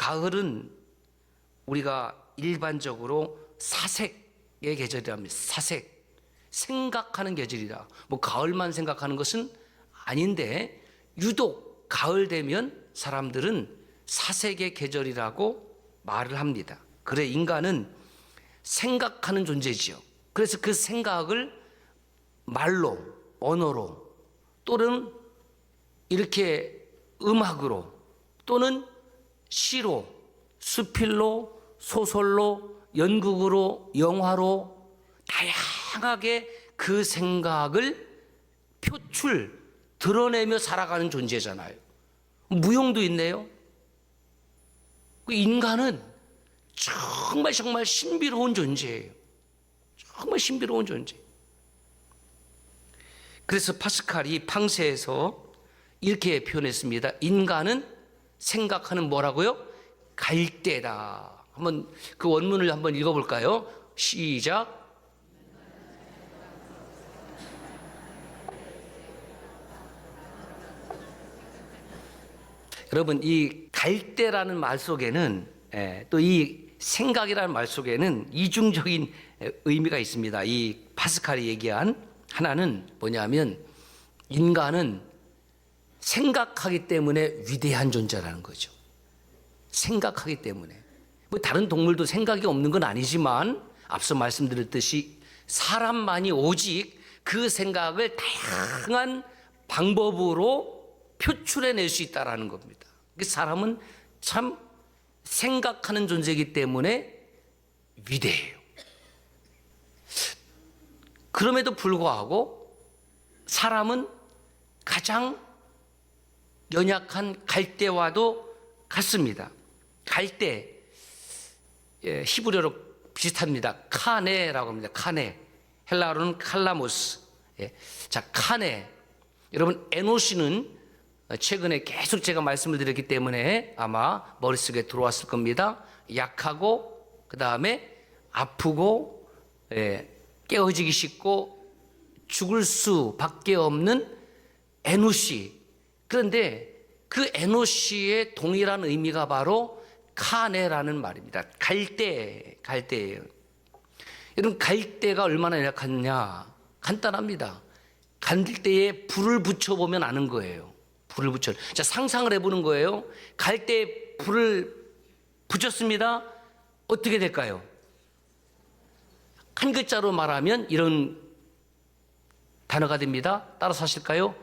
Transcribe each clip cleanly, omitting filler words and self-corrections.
가을은 우리가 일반적으로 사색의 계절이랍니다. 사색, 생각하는 계절이다. 뭐 가을만 생각하는 것은 아닌데 유독 가을 되면 사람들은 사색의 계절이라고 말을 합니다. 그래, 인간은 생각하는 존재지요. 그래서 그 생각을 말로, 언어로, 또는 이렇게 음악으로, 또는 시로, 수필로, 소설로, 연극으로, 영화로 다양하게 그 생각을 드러내며 살아가는 존재잖아요. 무용도 있네요. 인간은 정말 신비로운 존재예요. 정말 신비로운 존재. 그래서 파스칼이 팡세에서 이렇게 표현했습니다. 인간은 생각하는 뭐라고요? 갈대다. 한번 그 원문을 한번 읽어볼까요? 시작. 여러분, 이 갈대라는 말 속에는 또 이 생각이라는 말 속에는 이중적인 의미가 있습니다. 이 파스칼이 얘기한 하나는 뭐냐면 인간은 생각하기 때문에 위대한 존재라는 거죠. 생각하기 때문에. 뭐 다른 동물도 생각이 없는 건 아니지만 앞서 말씀드렸듯이 사람만이 오직 그 생각을 다양한 방법으로 표출해낼 수 있다는 겁니다. 사람은 참 생각하는 존재이기 때문에 위대해요. 그럼에도 불구하고 사람은 가장 연약한 갈대와도 같습니다. 갈대, 히브리어로 비슷합니다. 카네라고 합니다. 카네. 헬라어로는 칼라모스. 자, 카네. 여러분, 에노시는 최근에 계속 제가 말씀을 드렸기 때문에 아마 머릿속에 들어왔을 겁니다. 약하고, 그 다음에 아프고, 깨어지기 쉽고, 죽을 수밖에 없는 에노시. 그런데 그 에노시의 동일한 의미가 바로 카네라는 말입니다. 갈대예요. 여러분, 갈대가 얼마나 약하냐? 간단합니다. 갈대에 불을 붙여보면 아는 거예요. 불을 붙여. 자, 상상을 해보는 거예요. 갈대에 불을 붙였습니다. 어떻게 될까요? 한 글자로 말하면 이런 단어가 됩니다. 따라서 하실까요?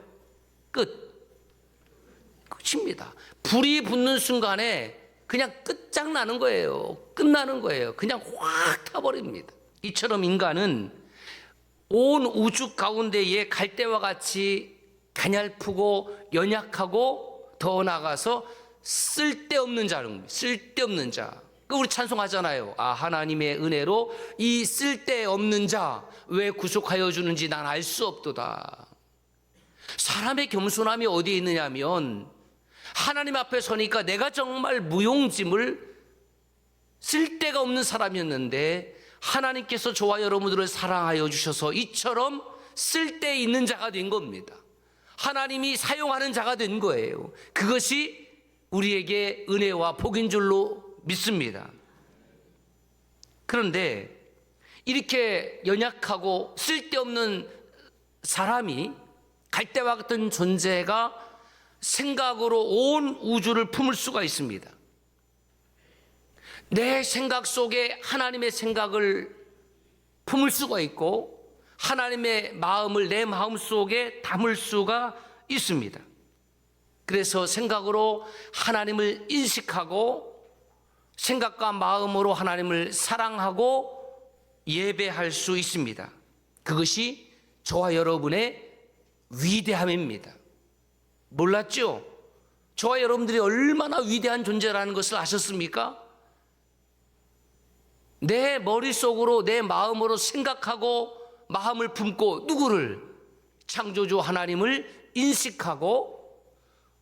끝입니다. 불이 붙는 순간에 그냥 끝장나는 거예요. 끝나는 거예요. 그냥 확 타버립니다. 이처럼 인간은 온 우주 가운데에 갈대와 같이 가냘프고 연약하고 더 나아가서 쓸데없는 자는 겁니다. 쓸데없는 자. 우리 찬송하잖아요. 아, 하나님의 은혜로 이 쓸데없는 자 왜 구속하여 주는지 난 알 수 없도다. 사람의 겸손함이 어디에 있느냐면 하나님 앞에 서니까 내가 정말 무용지물 쓸데가 없는 사람이었는데 하나님께서 저와 여러분들을 사랑하여 주셔서 이처럼 쓸데 있는 자가 된 겁니다. 하나님이 사용하는 자가 된 거예요. 그것이 우리에게 은혜와 복인 줄로 믿습니다. 그런데 이렇게 연약하고 쓸데없는 사람이 갈대와 같은 존재가 생각으로 온 우주를 품을 수가 있습니다. 내 생각 속에 하나님의 생각을 품을 수가 있고 하나님의 마음을 내 마음 속에 담을 수가 있습니다. 그래서 생각으로 하나님을 인식하고 생각과 마음으로 하나님을 사랑하고 예배할 수 있습니다. 그것이 저와 여러분의 위대함입니다. 몰랐죠? 저와 여러분들이 얼마나 위대한 존재라는 것을 아셨습니까? 내 머릿속으로 내 마음으로 생각하고 마음을 품고 누구를? 창조주 하나님을 인식하고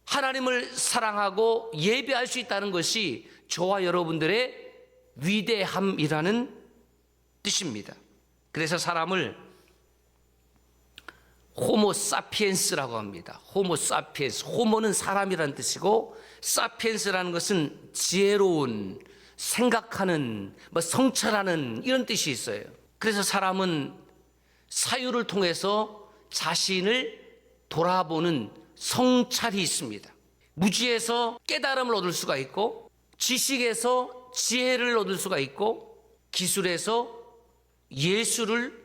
하나님을 사랑하고 예배할 수 있다는 것이 저와 여러분들의 위대함이라는 뜻입니다. 그래서 사람을 호모 사피엔스라고 합니다. 호모 사피엔스. 호모는 사람이라는 뜻이고 사피엔스라는 것은 지혜로운, 생각하는, 성찰하는 이런 뜻이 있어요. 그래서 사람은 사유를 통해서 자신을 돌아보는 성찰이 있습니다. 무지에서 깨달음을 얻을 수가 있고, 지식에서 지혜를 얻을 수가 있고, 기술에서 예술을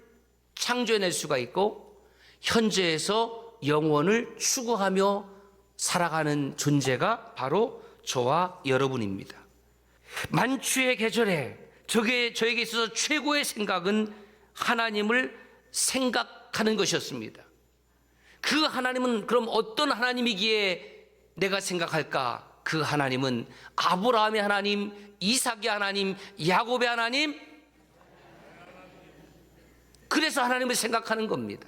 창조해낼 수가 있고, 현재에서 영원을 추구하며 살아가는 존재가 바로 저와 여러분입니다. 만추의 계절에 저에게 있어서 최고의 생각은 하나님을 생각하는 것이었습니다. 그 하나님은 그럼 어떤 하나님이기에 내가 생각할까? 그 하나님은 아브라함의 하나님, 이삭의 하나님, 야곱의 하나님. 그래서 하나님을 생각하는 겁니다.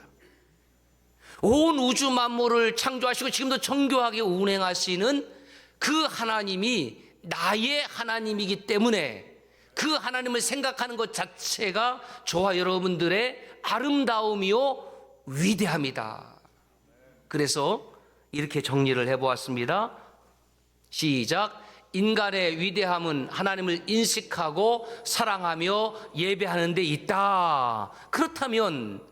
온 우주 만물을 창조하시고 지금도 정교하게 운행하시는 그 하나님이 나의 하나님이기 때문에 그 하나님을 생각하는 것 자체가 저와 여러분들의 아름다움이요 위대합니다. 그래서 이렇게 정리를 해보았습니다. 시작. 인간의 위대함은 하나님을 인식하고 사랑하며 예배하는 데 있다. 그렇다면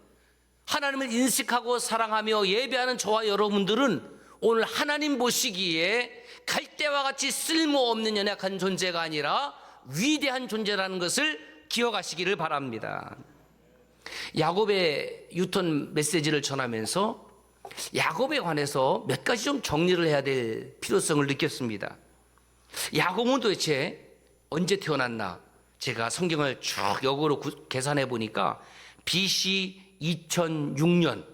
하나님을 인식하고 사랑하며 예배하는 저와 여러분들은 오늘 하나님 보시기에 갈대와 같이 쓸모없는 연약한 존재가 아니라 위대한 존재라는 것을 기억하시기를 바랍니다. 야곱의 유턴 메시지를 전하면서 야곱에 관해서 몇 가지 좀 정리를 해야 될 필요성을 느꼈습니다. 야곱은 도대체 언제 태어났나? 제가 성경을 쭉 역으로 계산해 보니까 BC 2006년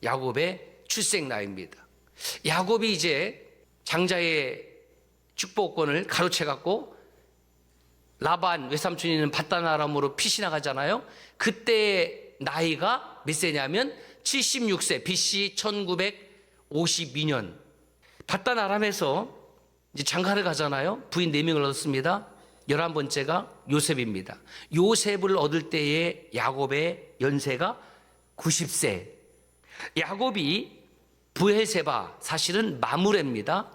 야곱의 출생 나이입니다. 야곱이 이제 장자의 축복권을 가로채 갖고 라반 외삼촌이 있는 밧단 아람으로 피시 나가잖아요. 그때의 나이가 몇 세냐면 76세, BC 1952년. 밧단 아람에서 이제 장가를 가잖아요. 부인 4명을 얻었습니다. 11번째가 요셉입니다. 요셉을 얻을 때의 야곱의 연세가 90세. 야곱이 브엘세바, 사실은 마므레입니다.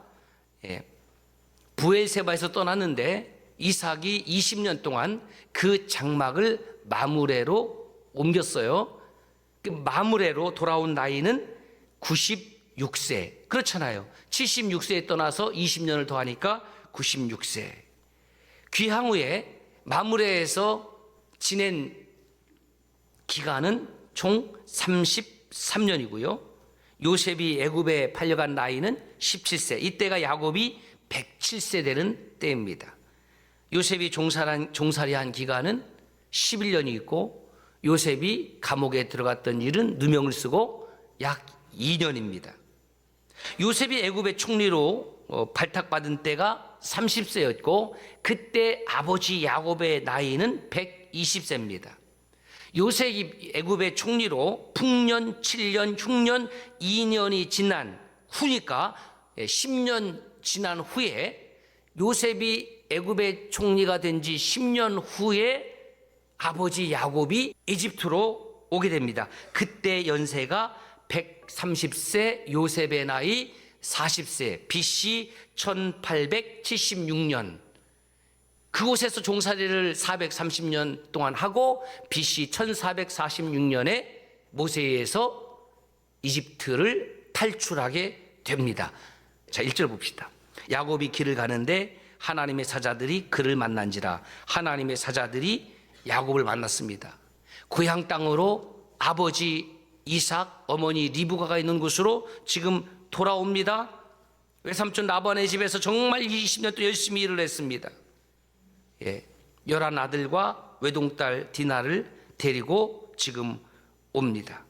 브엘세바에서 떠났는데 이삭이 20년 동안 그 장막을 마므레로 옮겼어요. 그 마므레로 돌아온 나이는 96세. 그렇잖아요. 76세에 떠나서 20년을 더하니까 96세. 귀향 후에 마므레에서 지낸 기간은 총 33년이고요. 요셉이 애굽에 팔려간 나이는 17세. 이때가 야곱이 107세 되는 때입니다. 요셉이 종살이한 기간은 11년이 있고 요셉이 감옥에 들어갔던 일은 누명을 쓰고 약 2년입니다. 요셉이 애굽의 총리로 발탁받은 때가 30세였고 그때 아버지 야곱의 나이는 120세입니다. 요셉이 애굽의 총리로 풍년, 7년, 흉년, 2년이 지난 후니까 10년 지난 후에 요셉이 애굽의 총리가 된 지 10년 후에 아버지 야곱이 이집트로 오게 됩니다. 그때 연세가 130세, 요셉의 나이 40세, BC 1876년. 그곳에서 종살이를 430년 동안 하고 BC 1446년에 모세에서 이집트를 탈출하게 됩니다. 자, 1절 봅시다. 야곱이 길을 가는데 하나님의 사자들이 그를 만난지라. 하나님의 사자들이 야곱을 만났습니다. 고향 땅으로 아버지 이삭, 어머니 리브가가 있는 곳으로 지금 돌아옵니다. 외삼촌 라반의 집에서 정말 20년 동안 열심히 일을 했습니다. 11 아들과 외동딸 디나를 데리고 지금 옵니다.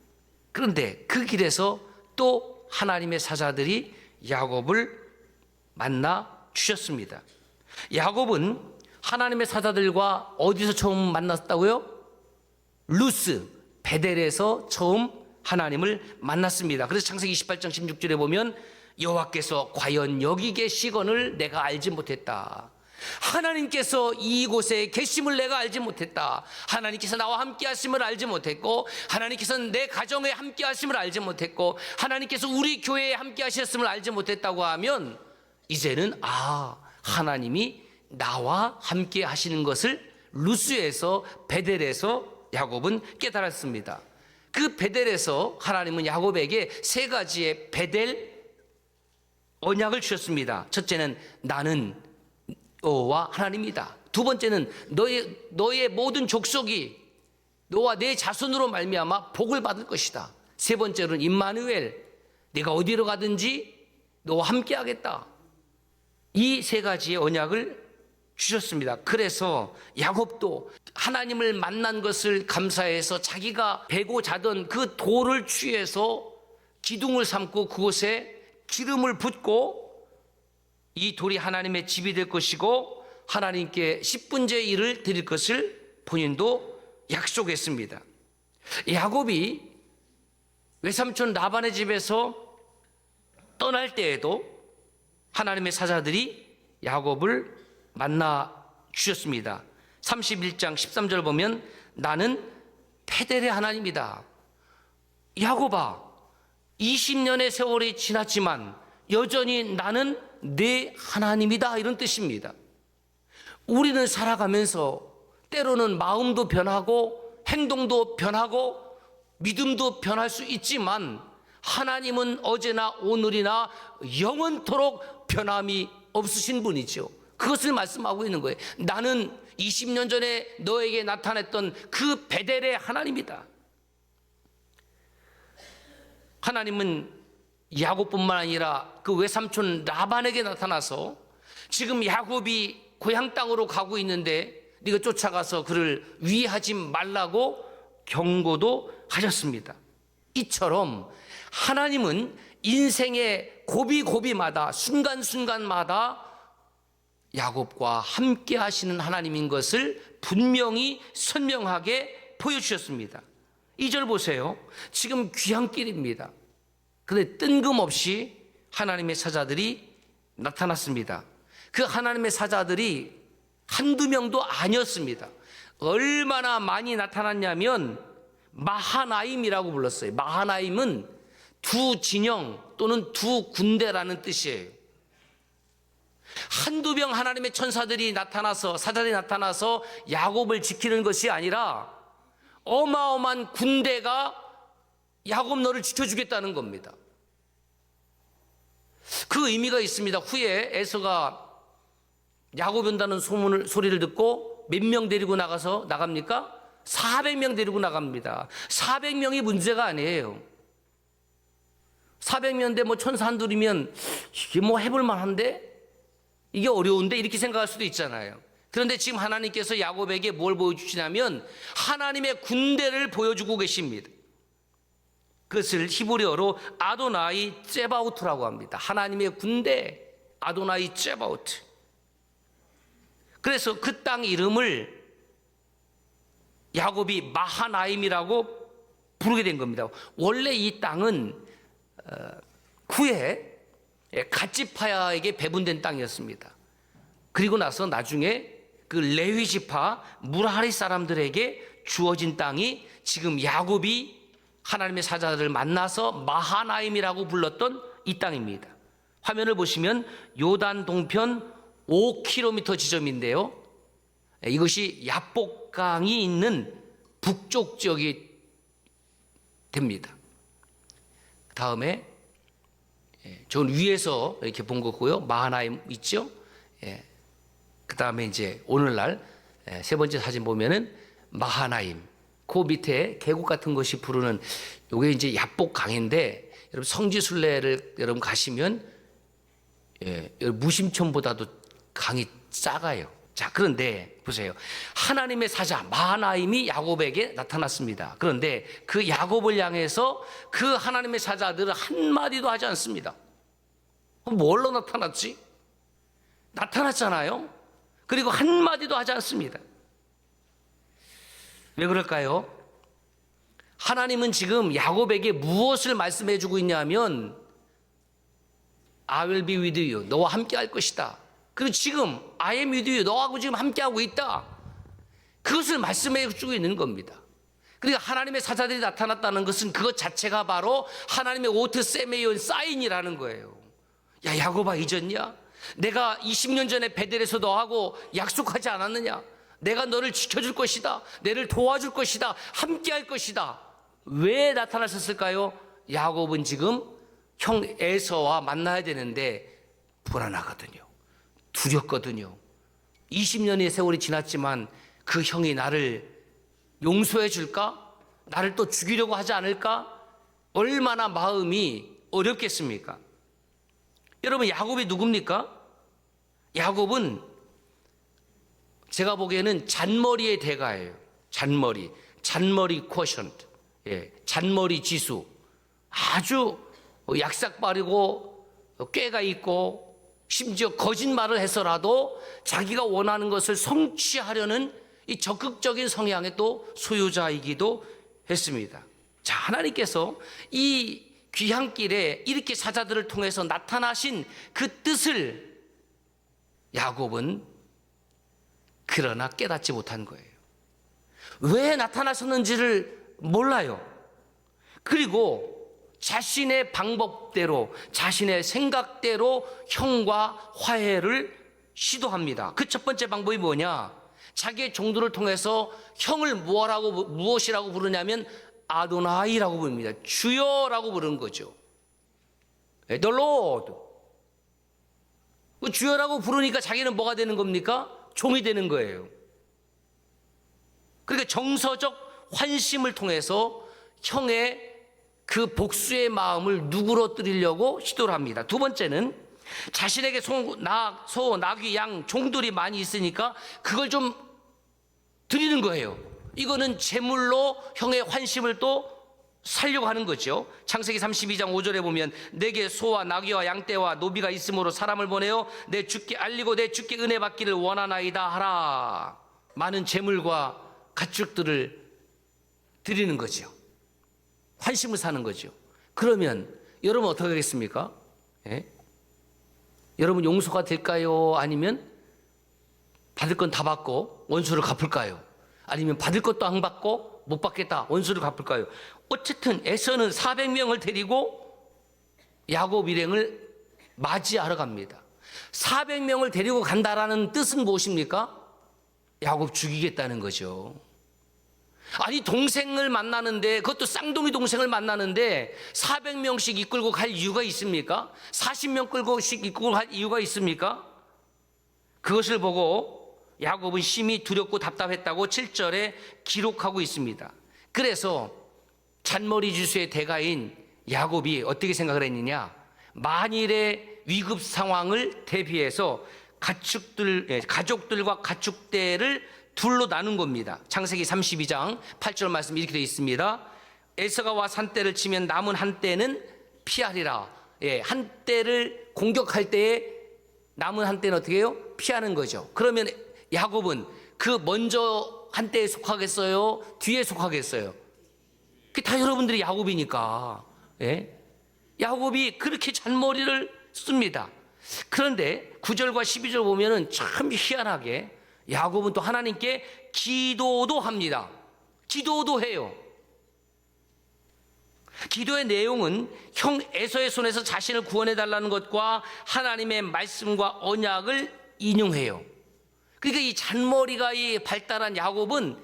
그런데 그 길에서 또 하나님의 사자들이 야곱을 만나 주셨습니다. 야곱은 하나님의 사자들과 어디서 처음 만났다고요? 루스, 베델에서 처음 하나님을 만났습니다. 그래서 창세기 28장 16절에 보면 여호와께서 과연 여기 계시거늘 내가 알지 못했다. 하나님께서 이곳에 계심을 내가 알지 못했다. 하나님께서 나와 함께 하심을 알지 못했고, 하나님께서 내 가정에 함께 하심을 알지 못했고, 하나님께서 우리 교회에 함께 하셨음을 알지 못했다고 하면, 이제는 하나님이 나와 함께 하시는 것을 루스에서, 베델에서 야곱은 깨달았습니다. 그 베델에서 하나님은 야곱에게 세 가지의 베델 언약을 주셨습니다. 첫째는 나는 너와 하나님이다. 두 번째는 너의 모든 족속이 너와 내 자손으로 말미암아 복을 받을 것이다. 세 번째로는 임마누엘, 네가 어디로 가든지 너와 함께 하겠다. 이 세 가지의 언약을 주셨습니다. 그래서 야곱도 하나님을 만난 것을 감사해서 자기가 베고 자던 그 돌을 취해서 기둥을 삼고 그곳에 기름을 붓고 이 돌이 하나님의 집이 될 것이고 하나님께 10분째 일을 드릴 것을 본인도 약속했습니다. 야곱이 외삼촌 라반의 집에서 떠날 때에도 하나님의 사자들이 야곱을 만나 주셨습니다. 31장 13절 보면 나는 베델의 하나님이다. 야곱아, 20년의 세월이 지났지만 여전히 나는 내 하나님이다, 이런 뜻입니다. 우리는 살아가면서 때로는 마음도 변하고 행동도 변하고 믿음도 변할 수 있지만 하나님은 어제나 오늘이나 영원토록 변함이 없으신 분이죠. 그것을 말씀하고 있는 거예요. 나는 20년 전에 너에게 나타났던 그 베델의 하나님이다. 하나님은 야곱뿐만 아니라 그 외삼촌 라반에게 나타나서 지금 야곱이 고향 땅으로 가고 있는데 네가 쫓아가서 그를 위하지 말라고 경고도 하셨습니다. 이처럼 하나님은 인생의 고비고비마다 순간순간마다 야곱과 함께 하시는 하나님인 것을 분명히 선명하게 보여주셨습니다. 2절 보세요. 지금 귀향길입니다. 그런데 뜬금없이 하나님의 사자들이 나타났습니다. 그 하나님의 사자들이 한두 명도 아니었습니다. 얼마나 많이 나타났냐면 마하나임이라고 불렀어요. 마하나임은 두 진영 또는 두 군대라는 뜻이에요. 한두 명 하나님의 천사들이 나타나서, 사자들이 나타나서 야곱을 지키는 것이 아니라 어마어마한 군대가 야곱 너를 지켜주겠다는 겁니다. 그 의미가 있습니다. 후에 에서가 야곱 온다는 소리를 듣고 몇 명 데리고 나갑니까? 400명 데리고 나갑니다. 400명이 문제가 아니에요. 400명인데 뭐 천사 한둘이면 이게 뭐 해볼 만한데? 이게 어려운데? 이렇게 생각할 수도 있잖아요. 그런데 지금 하나님께서 야곱에게 뭘 보여주시냐면 하나님의 군대를 보여주고 계십니다. 그것을 히브리어로 아도나이 째바우트라고 합니다. 하나님의 군대, 아도나이 째바우트. 그래서 그 땅 이름을 야곱이 마하나임이라고 부르게 된 겁니다. 원래 이 땅은 후에 갓지파야에게 배분된 땅이었습니다. 그리고 나서 나중에 그 레위 지파 무라리 사람들에게 주어진 땅이 지금 야곱이 하나님의 사자들을 만나서 마하나임이라고 불렀던 이 땅입니다. 화면을 보시면 요단 동편 5km 지점인데요. 이것이 야복강이 있는 북쪽 지역이 됩니다. 다음에 저는 위에서 이렇게 본 거고요. 마하나임 있죠? 그 다음에 이제 오늘날 세 번째 사진 보면은 마하나임. 그 밑에 계곡 같은 것이 부르는 요게 이제 야복강인데 여러분 성지순례를 여러분 가시면 무심천보다도 강이 작아요. 자, 그런데 보세요. 하나님의 사자 마하나임이 야곱에게 나타났습니다. 그런데 그 야곱을 향해서 그 하나님의 사자들은 한마디도 하지 않습니다. 뭘로 나타났지? 나타났잖아요. 그리고 한마디도 하지 않습니다. 왜 그럴까요? 하나님은 지금 야곱에게 무엇을 말씀해 주고 있냐면 I will be with you. 너와 함께 할 것이다. 그리고 지금 I am with you, 너하고 지금 함께하고 있다. 그것을 말씀해 주고 있는 겁니다. 그러니까 하나님의 사자들이 나타났다는 것은 그것 자체가 바로 하나님의 오트 세메이온 사인이라는 거예요. 야, 야곱아, 잊었냐? 내가 20년 전에 베델에서 너하고 약속하지 않았느냐? 내가 너를 지켜줄 것이다. 너를 도와줄 것이다. 함께할 것이다. 왜 나타나셨을까요? 야곱은 지금 형 에서와 만나야 되는데 불안하거든요. 두렵거든요. 20년의 세월이 지났지만 그 형이 나를 용서해 줄까? 나를 또 죽이려고 하지 않을까? 얼마나 마음이 어렵겠습니까? 여러분, 야곱이 누굽니까? 야곱은 제가 보기에는 잔머리의 대가예요. 잔머리 쿼션트, 잔머리 지수. 아주 약삭빠르고 꾀가 있고 심지어 거짓말을 해서라도 자기가 원하는 것을 성취하려는 이 적극적인 성향의 또 소유자이기도 했습니다. 자, 하나님께서 이 귀향길에 이렇게 사자들을 통해서 나타나신 그 뜻을 야곱은 그러나 깨닫지 못한 거예요. 왜 나타나셨는지를 몰라요. 그리고 자신의 방법대로, 자신의 생각대로 형과 화해를 시도합니다. 그 첫 번째 방법이 뭐냐? 자기의 종들을 통해서 형을 무엇이라고 부르냐면 아도나이라고 부릅니다. 주여라고 부르는 거죠. The Lord. 주여라고 부르니까 자기는 뭐가 되는 겁니까? 종이 되는 거예요. 그러니까 정서적 환심을 통해서 형의 그 복수의 마음을 누그러뜨리려고 시도를 합니다. 두 번째는 자신에게 소, 나귀, 양, 종들이 많이 있으니까 그걸 좀 드리는 거예요. 이거는 제물로 형의 환심을 또 살려고 하는 거죠. 창세기 32장 5절에 보면 내게 소와 나귀와 양떼와 노비가 있으므로 사람을 보내어 내 주께 알리고 내 주께 은혜 받기를 원하나이다 하라. 많은 제물과 가축들을 드리는 거죠. 환심을 사는 거죠. 그러면 여러분 어떻게 하겠습니까? 여러분 용서가 될까요? 아니면 받을 건 다 받고 원수를 갚을까요? 아니면 받을 것도 안 받고 못 받겠다 원수를 갚을까요? 어쨌든 에서는 400명을 데리고 야곱 일행을 맞이하러 갑니다. 400명을 데리고 간다라는 뜻은 무엇입니까? 야곱 죽이겠다는 거죠. 아니, 동생을 만나는데, 그것도 쌍둥이 동생을 만나는데 400명씩 이끌고 갈 이유가 있습니까? 40명 끌고씩 이끌고 갈 이유가 있습니까? 그것을 보고 야곱은 심히 두렵고 답답했다고 7절에 기록하고 있습니다. 그래서 잔머리 지수의 대가인 야곱이 어떻게 생각을 했느냐? 만일의 위급 상황을 대비해서 가족들과 가축대를 둘로 나눈 겁니다. 창세기 32장 8절 말씀 이렇게 되어 있습니다. 에서가 와 산떼를 치면 남은 한 떼는 피하리라. 한 떼를 공격할 때에 남은 한 떼는 어떻게 해요? 피하는 거죠. 그러면 야곱은 그 먼저 한 떼에 속하겠어요? 뒤에 속하겠어요? 그게 다 여러분들이 야곱이니까. 야곱이 그렇게 잔머리를 씁니다. 그런데 9절과 12절 보면은 참 희한하게 야곱은 또 하나님께 기도도 합니다. 기도도 해요. 기도의 내용은 형 에서의 손에서 자신을 구원해 달라는 것과 하나님의 말씀과 언약을 인용해요. 그러니까 이 잔머리가 발달한 야곱은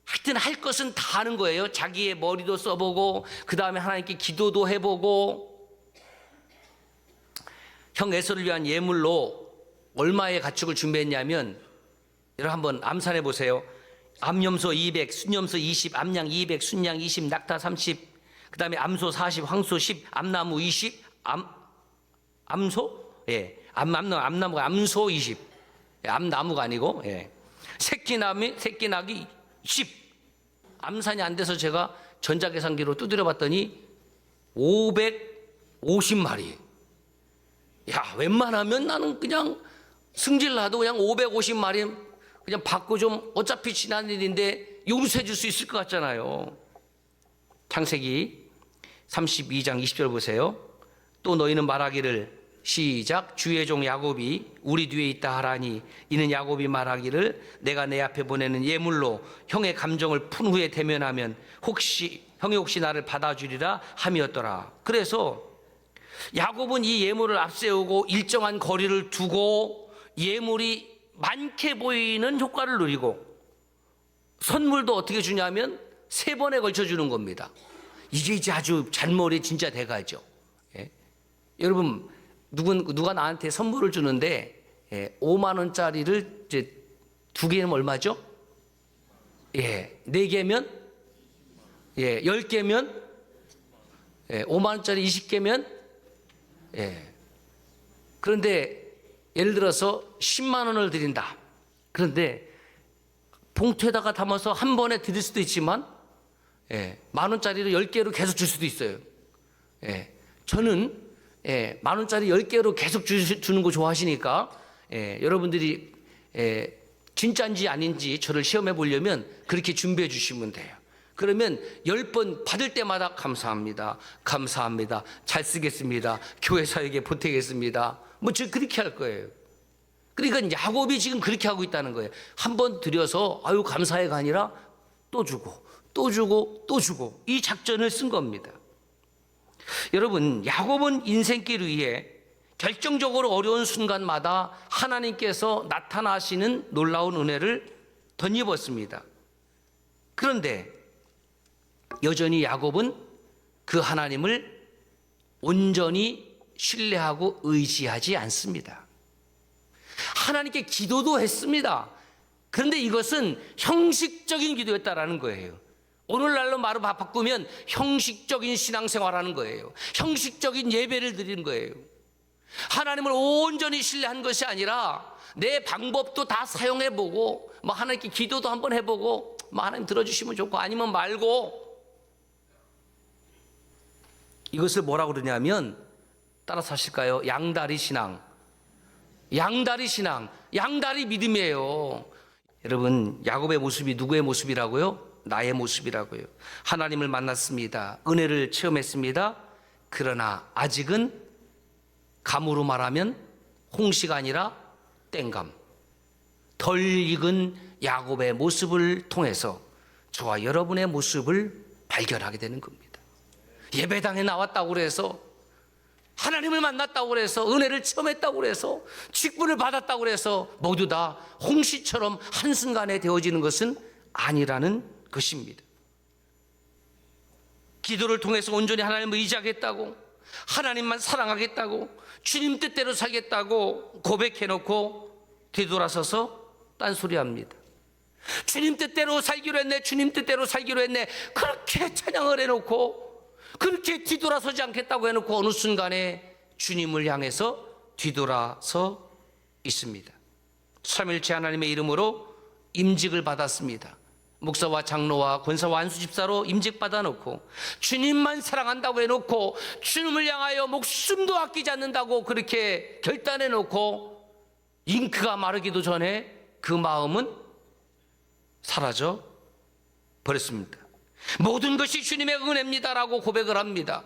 하여튼 할 것은 다 하는 거예요. 자기의 머리도 써보고 그 다음에 하나님께 기도도 해보고 형 에서를 위한 예물로 얼마의 가축을 준비했냐면 여러분 한번 암산해 보세요. 암염소 200, 순염소 20, 암양 200, 순양 20, 낙타 30, 그 다음에 암소 40, 황소 10, 암나무 20, 암소? 암나무가 암소 20. 암나무가 아니고, 새끼나기 10. 암산이 안 돼서 제가 전자계산기로 두드려 봤더니 550마리. 야, 웬만하면 나는 그냥 승질나도 그냥 550마리 그냥 받고 좀 어차피 지난 일인데 용서해 줄 수 있을 것 같잖아요. 창세기 32장 20절 보세요. 또 너희는 말하기를 시작. 주의 종 야곱이 우리 뒤에 있다 하라니 이는 야곱이 말하기를 내가 내 앞에 보내는 예물로 형의 감정을 푼 후에 대면하면 형이 혹시 나를 받아주리라 함이었더라. 그래서 야곱은 이 예물을 앞세우고 일정한 거리를 두고 예물이 많게 보이는 효과를 누리고 선물도 어떻게 주냐면 3번에 걸쳐 주는 겁니다. 이게 이제 아주 잔머리 진짜 대가죠. 예? 여러분 누가 나한테 선물을 주는데 5만 원짜리를 이제 2개면 얼마죠? 4개면 10개면 5만 원짜리 20개면 그런데 예를 들어서 10만 원을 드린다. 그런데 봉투에다가 담아서 한 번에 드릴 수도 있지만 만 원짜리를 10개로 계속 줄 수도 있어요. 저는 만 원짜리 10개로 계속 주는 거 좋아하시니까 여러분들이 진짜인지 아닌지 저를 시험해 보려면 그렇게 준비해 주시면 돼요. 그러면 10번 받을 때마다 감사합니다. 감사합니다. 잘 쓰겠습니다. 교회 사역에 보태겠습니다. 뭐 저 그렇게 할 거예요. 그러니까 야곱이 지금 그렇게 하고 있다는 거예요. 한 번 드려서 아유 감사해가 아니라 또 주고 또 주고 또 주고 이 작전을 쓴 겁니다. 여러분 야곱은 인생길 위에 결정적으로 어려운 순간마다 하나님께서 나타나시는 놀라운 은혜를 덧입었습니다. 그런데 여전히 야곱은 그 하나님을 온전히 신뢰하고 의지하지 않습니다. 하나님께 기도도 했습니다. 그런데 이것은 형식적인 기도였다라는 거예요. 오늘날로 말을 바꾸면 형식적인 신앙생활하는 거예요. 형식적인 예배를 드리는 거예요. 하나님을 온전히 신뢰한 것이 아니라 내 방법도 다 사용해보고 뭐 하나님께 기도도 한번 해보고 뭐 하나님 들어주시면 좋고 아니면 말고 이것을 뭐라고 그러냐면 따라서 하실까요? 양다리 신앙. 양다리 신앙. 양다리 믿음이에요. 여러분 야곱의 모습이 누구의 모습이라고요? 나의 모습이라고요. 하나님을 만났습니다. 은혜를 체험했습니다. 그러나 아직은 감으로 말하면 홍시가 아니라 땡감. 덜 익은 야곱의 모습을 통해서 저와 여러분의 모습을 발견하게 되는 겁니다. 예배당에 나왔다고 해서 하나님을 만났다고 해서 은혜를 체험했다고 해서 직분을 받았다고 해서 모두 다 홍시처럼 한순간에 되어지는 것은 아니라는 것입니다. 기도를 통해서 온전히 하나님을 의지하겠다고 하나님만 사랑하겠다고 주님 뜻대로 살겠다고 고백해놓고 뒤돌아서서 딴소리합니다. 주님 뜻대로 살기로 했네, 주님 뜻대로 살기로 했네, 그렇게 찬양을 해놓고 그렇게 뒤돌아서지 않겠다고 해놓고 어느 순간에 주님을 향해서 뒤돌아서 있습니다. 삼일체 하나님의 이름으로 임직을 받았습니다. 목사와 장로와 권사와 안수집사로 임직받아 놓고 주님만 사랑한다고 해놓고 주님을 향하여 목숨도 아끼지 않는다고 그렇게 결단해 놓고 잉크가 마르기도 전에 그 마음은 사라져 버렸습니다. 모든 것이 주님의 은혜입니다라고 고백을 합니다.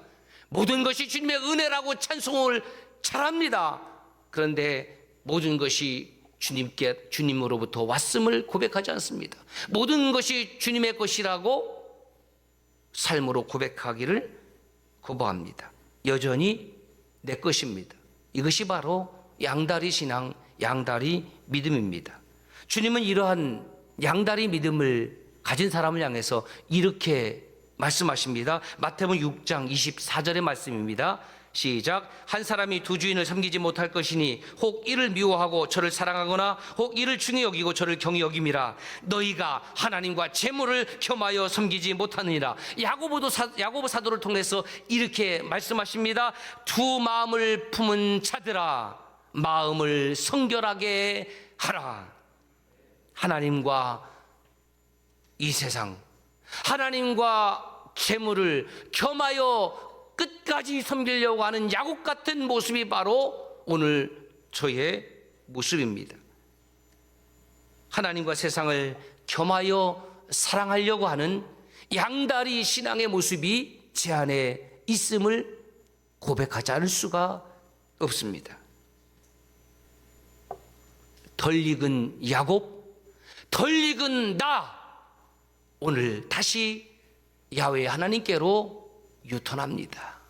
모든 것이 주님의 은혜라고 찬송을 잘합니다. 그런데 모든 것이 주님으로부터 왔음을 고백하지 않습니다. 모든 것이 주님의 것이라고 삶으로 고백하기를 거부합니다. 여전히 내 것입니다. 이것이 바로 양다리 신앙, 양다리 믿음입니다. 주님은 이러한 양다리 믿음을 가진 사람을 향해서 이렇게 말씀하십니다. 마태복음 6장 24절의 말씀입니다. 시작. 한 사람이 두 주인을 섬기지 못할 것이니 혹 이를 미워하고 저를 사랑하거나 혹 이를 중히 여기고 저를 경히 여김이라. 너희가 하나님과 재물을 겸하여 섬기지 못하느니라. 야고보 사도를 통해서 이렇게 말씀하십니다. 두 마음을 품은 자들아 마음을 성결하게 하라. 하나님과 이 세상, 하나님과 재물을 겸하여 끝까지 섬기려고 하는 야곱 같은 모습이 바로 오늘 저의 모습입니다. 하나님과 세상을 겸하여 사랑하려고 하는 양다리 신앙의 모습이 제 안에 있음을 고백하지 않을 수가 없습니다. 덜 익은 야곱, 덜 익은 나, 오늘 다시 야훼 하나님께로 유턴합니다.